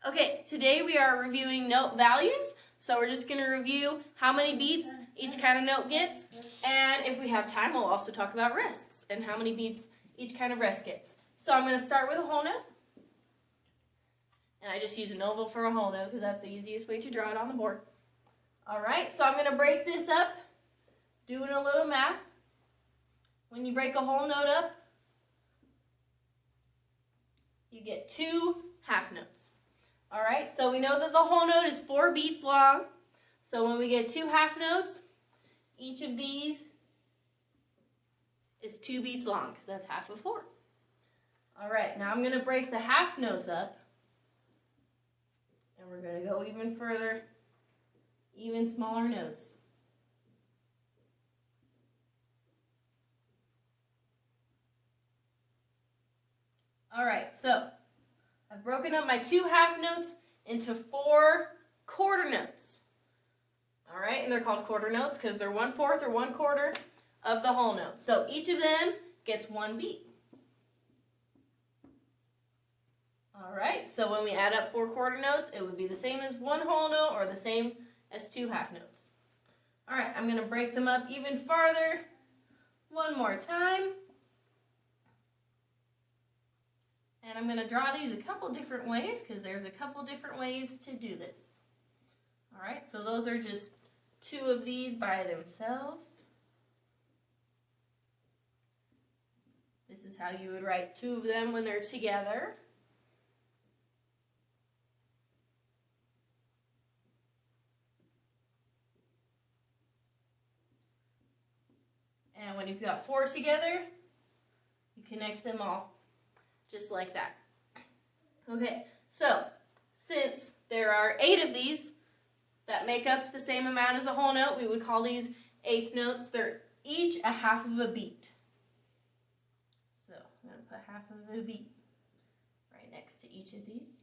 Okay, today we are reviewing note values. So we're just going to review how many beats each kind of note gets. And if we have time, we'll also talk about rests and how many beats each kind of rest gets. So I'm going to start with a whole note. And I just use an oval for a whole note because that's the easiest way to draw it on the board. Alright, so I'm going to break this up, doing a little math. When you break a whole note up, you get 2 half notes. Alright, so we know that the whole note is 4 beats long. So when we get 2 half notes, each of these is 2 beats long because that's half of 4. Alright, now I'm going to break the half notes up. And we're going to go even further, even smaller notes. Alright, so I've broken up my 2 half notes into 4 quarter notes. Alright, and they're called quarter notes because they're 1/4 or 1/4 of the whole note. So each of them gets 1 beat. Alright, so when we add up 4 quarter notes, it would be the same as 1 whole note or the same as 2 half notes. Alright, I'm going to break them up even farther one more time. And I'm going to draw these a couple different ways because there's a couple different ways to do this. Alright, so those are just 2 of these by themselves. This is how you would write 2 of them when they're together. And when you've got 4 together, you connect them all. Just like that. Okay, so since there are 8 of these that make up the same amount as a whole note, we would call these eighth notes. They're each a half of a beat. So I'm going to put half of a beat right next to each of these.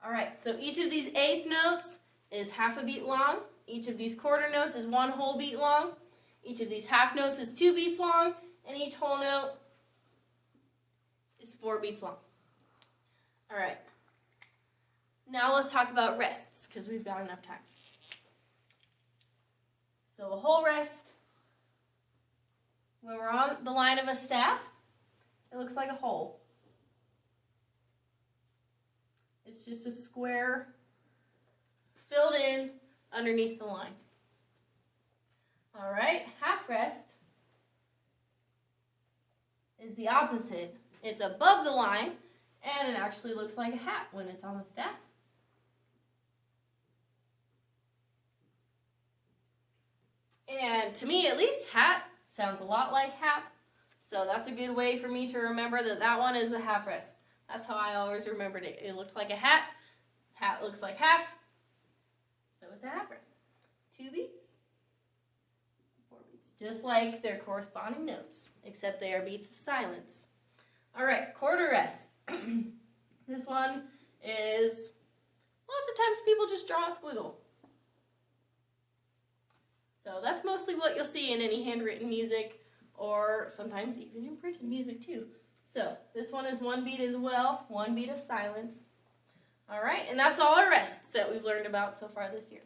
Alright, so each of these eighth notes is half a beat long. Each of these quarter notes is 1 whole beat long. Each of these half notes is 2 beats long. And each whole note is 4 beats long. Alright. Now let's talk about rests, because we've got enough time. So a whole rest, when we're on the line of a staff, it looks like a hole. It's just a square filled in underneath the line. Alright, half rest is the opposite. It's above the line, and it actually looks like a hat when it's on the staff. And to me, at least, hat sounds a lot like half. So that's a good way for me to remember that that one is a half rest. That's how I always remembered it. It looked like a hat. Hat looks like half. So it's a half rest. 2 beats, 4 beats. Just like their corresponding notes, except they are beats of silence. Alright, quarter rest. This one is, lots of times people just draw a squiggle. So that's mostly what you'll see in any handwritten music, or sometimes even in printed music too. So this one is 1 beat as well, 1 beat of silence. Alright, and that's all our rests that we've learned about so far this year.